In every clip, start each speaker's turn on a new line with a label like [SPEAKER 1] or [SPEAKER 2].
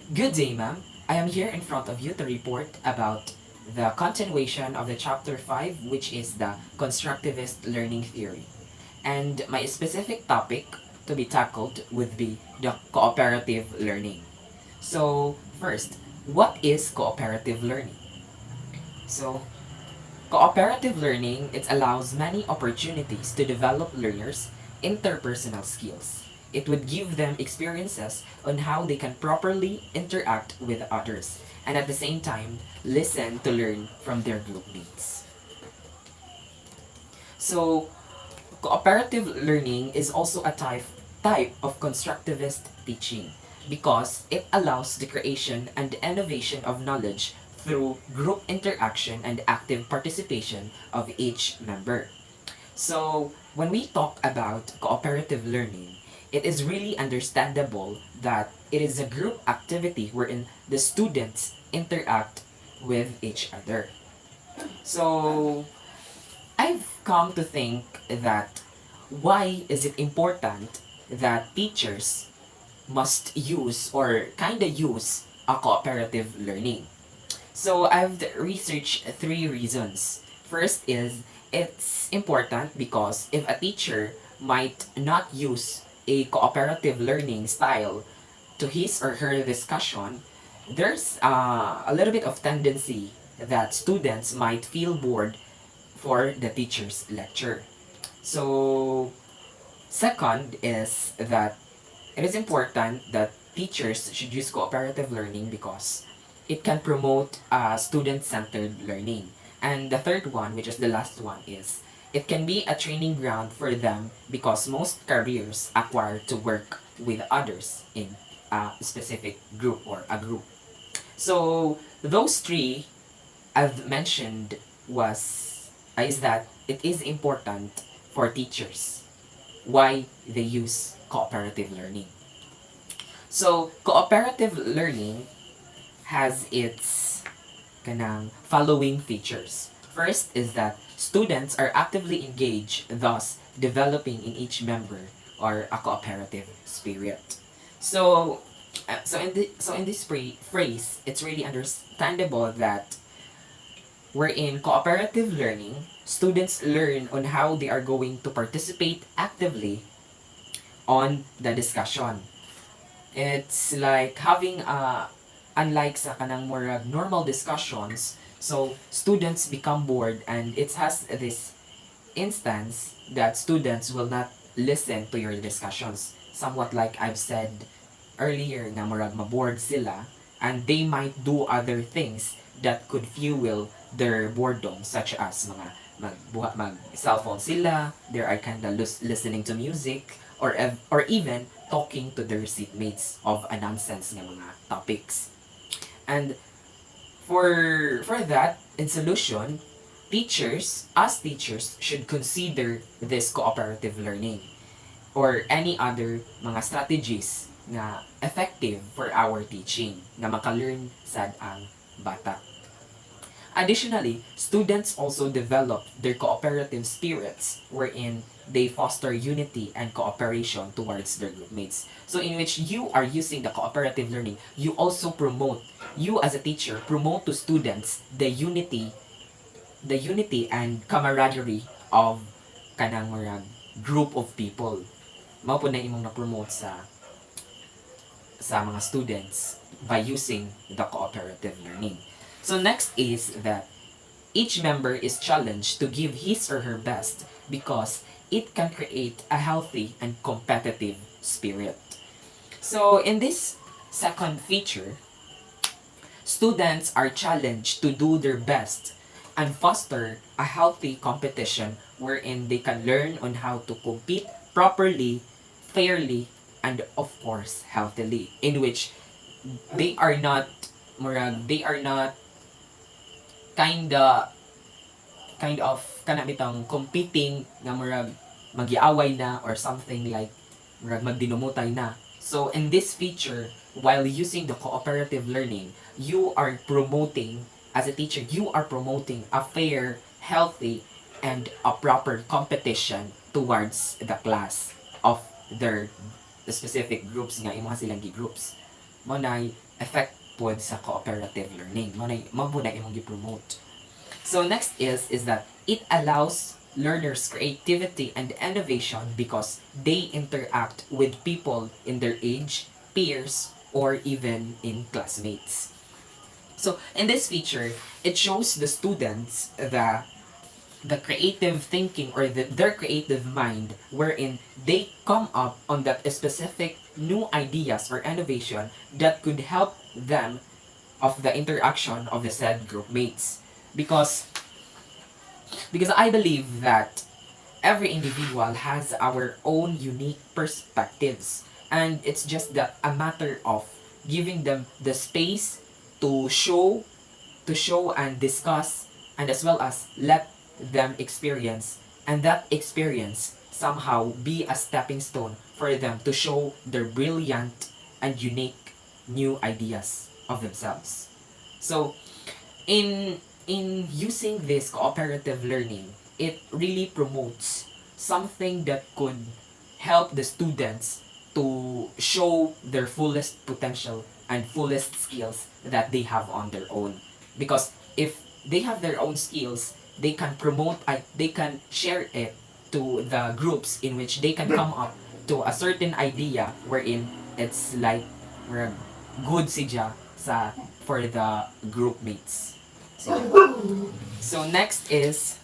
[SPEAKER 1] Good day, ma'am. I am here in front of you to report about the continuation of the chapter 5, which is the constructivist learning theory. And my specific topic to be tackled would be the cooperative learning. So, first, what is cooperative learning? So, cooperative learning, it allows many opportunities to develop learners' interpersonal skills. It would give them experiences on how they can properly interact with others and at the same time listen to learn from their group mates. So, cooperative learning is also a type of constructivist teaching because it allows the creation and innovation of knowledge through group interaction and active participation of each member. So, when we talk about cooperative learning, it is really understandable that it is a group activity wherein the students interact with each other. So, I've come to think that why is it important that teachers must use or kinda use a cooperative learning? So I've researched three reasons. First is it's important because if a teacher might not use a cooperative learning style to his or her discussion, there's a little bit of tendency that students might feel bored for the teacher's lecture. So, second is that it is important that teachers should use cooperative learning because it can promote student-centered learning. And the third one, which is the last one, is it can be a training ground for them because most careers acquire to work with others in a specific group or a group. So those three I've mentioned was is that it is important for teachers why they use cooperative learning. So cooperative learning has its kanang following features. First is that students are actively engaged, thus developing in each member or a cooperative spirit. So, in this phrase, it's really understandable that we're in cooperative learning. Students learn on how they are going to participate actively on the discussion. It's like having a unlike sa kanang more normal discussions, so students become bored and it has this instance that students will not listen to your discussions. Somewhat like I've said earlier na murag mabored sila and they might do other things that could fuel their boredom such as mga mag cellphone sila, they are kinda listening to music or even talking to their seatmates of a nonsense nga mga topics. And for that, in solution, teachers should consider this cooperative learning or any other mga strategies na effective for our teaching na maka-learn sad ang bata. Additionally, students also develop their cooperative spirits wherein they foster unity and cooperation towards their group mates. So in which you are using the cooperative learning, you as a teacher, promote to students the unity and camaraderie of kanang mga group of people. Mao po na imong na-promote sa mga students by using the cooperative learning. So next is that each member is challenged to give his or her best because it can create a healthy and competitive spirit. So in this second feature, students are challenged to do their best and foster a healthy competition wherein they can learn on how to compete properly, fairly, and of course healthily, in which they are not kinda kind of kanabitang competing na murag magiaway na or something like murag magdinumutay na. So in this feature, while using the cooperative learning, you are promoting as a teacher, you are promoting a fair, healthy, and a proper competition towards the class of their the specific groups nga imo silang groups. Mo effect pod sa cooperative learning. Mao na imong gi-promote. So next is that it allows learners creativity and innovation because they interact with people in their age, peers, or even in classmates. So in this feature, it shows the students the creative thinking or their creative mind wherein they come up on that specific new ideas or innovation that could help them of the interaction of the said group mates. Because I believe that every individual has our own unique perspectives, and it's just that a matter of giving them the space to show and discuss, and as well as let them experience, and that experience somehow be a stepping stone for them to show their brilliant and unique new ideas of themselves. So in using this cooperative learning, it really promotes something that could help the students to show their fullest potential and fullest skills that they have on their own. Because if they have their own skills, they can they can share it to the groups in which they can come up to a certain idea wherein it's like we're good siya sa for the group mates. So next is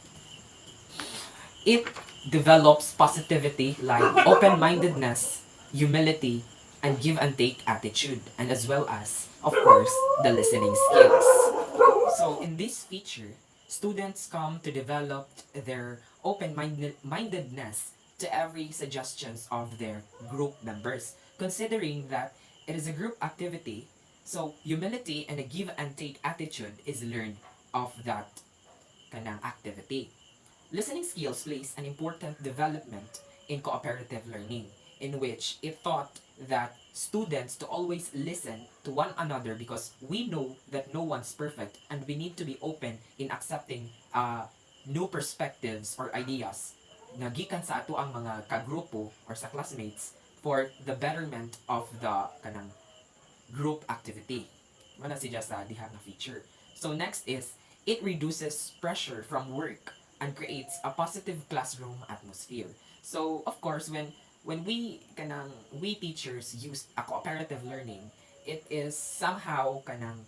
[SPEAKER 1] it develops positivity like open-mindedness, humility, and give and take attitude, and as well as, of course, the listening skills. So in this feature, students come to develop their open-mindedness to every suggestions of their group members, considering that it is a group activity. So humility and a give and take attitude is learned of that kanang activity. Listening skills plays an important development in cooperative learning, in which it taught that students to always listen to one another because we know that no one's perfect and we need to be open in accepting new perspectives or ideas nga gikan sa ato ang mga kagrupo or sa classmates for the betterment of the kanang group activity. Wala siya sa diha nga feature. So next is, it reduces pressure from work and creates a positive classroom atmosphere. So of course, when we teachers use a cooperative learning, it is somehow kanang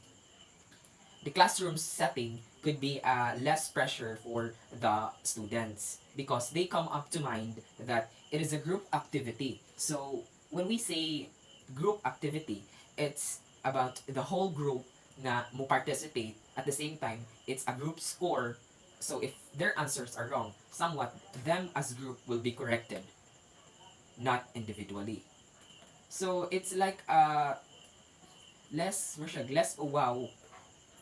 [SPEAKER 1] the classroom setting could be less pressure for the students because they come up to mind that it is a group activity. So when we say group activity, it's about the whole group na mo participate. At the same time, it's a group score. So if their answers are wrong, somewhat them as group will be corrected, not individually. So it's like less wow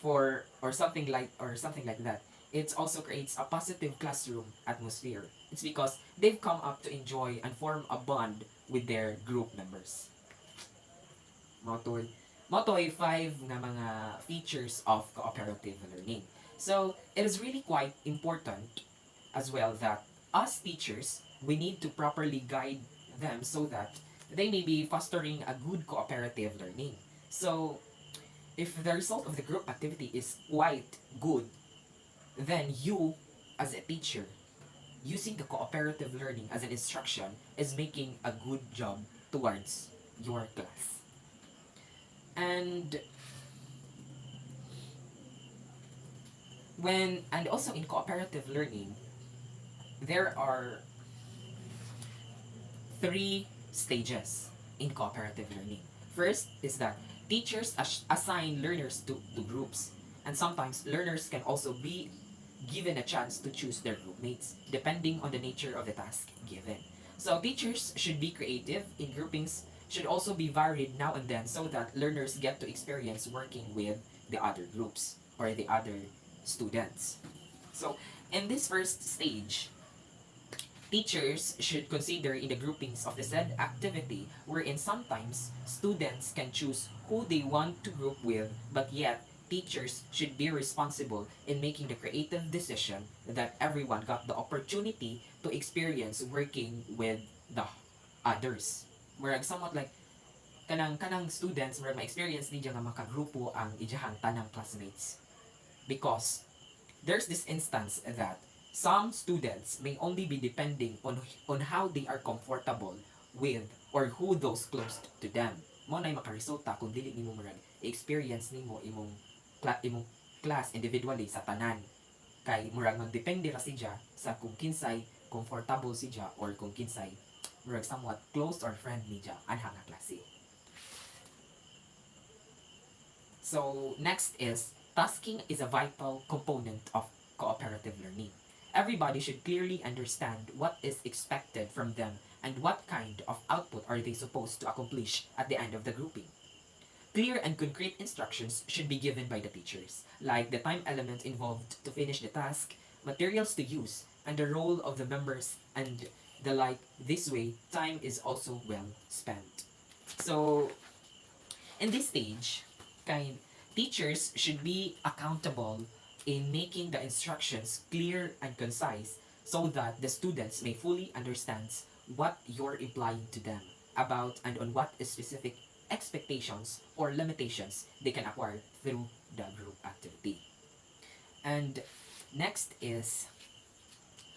[SPEAKER 1] for or something like that. It also creates a positive classroom atmosphere. It's because they've come up to enjoy and form a bond with their group members. Motoy Motoy 5 na mga features of cooperative learning. So it is really quite important as well that us teachers, we need to properly guide them so that they may be fostering a good cooperative learning. So if the result of the group activity is quite good, then you, as a teacher, using the cooperative learning as an instruction is making a good job towards your class. And also in cooperative learning, there are three stages in cooperative learning. First is that teachers assign learners to groups, and sometimes learners can also be given a chance to choose their group mates depending on the nature of the task given. So teachers should be creative in groupings, should also be varied now and then so that learners get to experience working with the other groups or the other students. So in this first stage, teachers should consider in the groupings of the said activity wherein sometimes students can choose who they want to group with, but yet teachers should be responsible in making the creative decision that everyone got the opportunity to experience working with the others. Whereas somewhat like kanang students murag ma-experience ni nga makagrupo ang ijahang tanang classmates, because there's this instance that some students may only be depending on how they are comfortable with or who those close to them. Mo na makaresulta kung dili nimo murag experience nimo imong class individually sa tanan, kay murag magdepende ra siya sa kung kinsay comfortable siya or kung kinsay murag somewhat close or friendly siya anha nga klase. So next is tasking is a vital component of cooperative learning. Everybody should clearly understand what is expected from them and what kind of output are they supposed to accomplish at the end of the grouping. Clear and concrete instructions should be given by the teachers, like the time element involved to finish the task, materials to use, and the role of the members and the like. This way, time is also well spent. So, in this stage, teachers should be accountable in making the instructions clear and concise so that the students may fully understand what you're implying to them about and on what specific expectations or limitations they can acquire through the group activity. And next is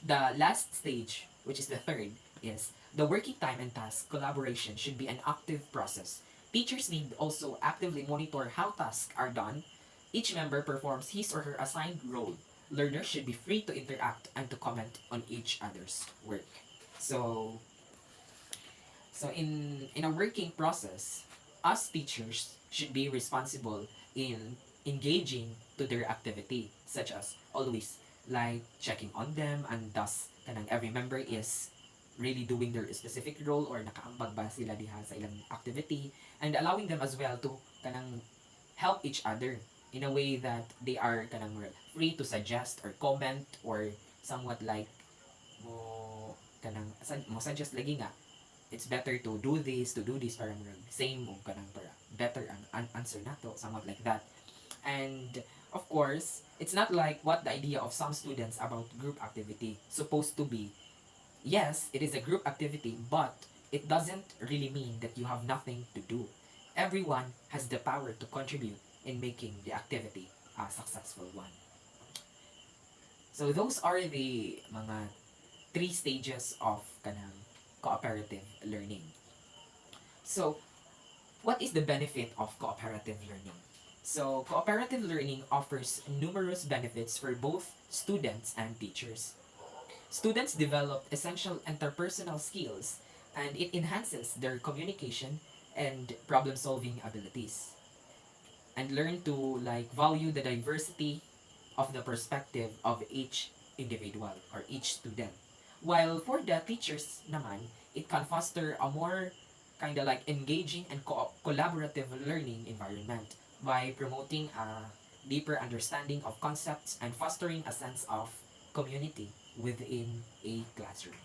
[SPEAKER 1] the last stage, which is the third, is the working time and task collaboration should be an active process. Teachers need also actively monitor how tasks are done. Each member performs his or her assigned role. Learners should be free to interact and to comment on each other's work. So, in a working process, us teachers should be responsible in engaging to their activity, such as always like checking on them, and thus kanang every member is really doing their specific role or nakaambag ba sila diha sa ilang activity, and allowing them as well to kanang help each other in a way that they are kanang free to suggest or comment or somewhat like mo mo suggest lagi nga it's better to do this para same o kanang para better ang answer nato, somewhat like that. And of course, it's not like what the idea of some students about group activity supposed to be. Yes, it is a group activity, but it doesn't really mean that you have nothing to do. Everyone has the power to contribute in making the activity a successful one. So those are the mga three stages of kanang cooperative learning. So, what is the benefit of cooperative learning? So, cooperative learning offers numerous benefits for both students and teachers. Students develop essential interpersonal skills, and it enhances their communication and problem-solving abilities, and learn to like value the diversity of the perspective of each individual or each student. While for the teachers naman, it can foster a more kind of like engaging and collaborative learning environment by promoting a deeper understanding of concepts and fostering a sense of community within a classroom.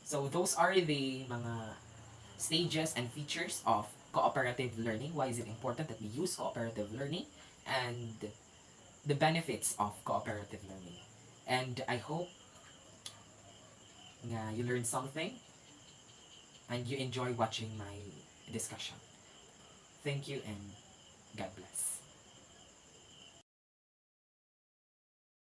[SPEAKER 1] So those are the mga stages and features of cooperative learning. Why is it important that we use cooperative learning, and the benefits of cooperative learning. And I hope nga you learned something and you enjoy watching my discussion. Thank you and God bless.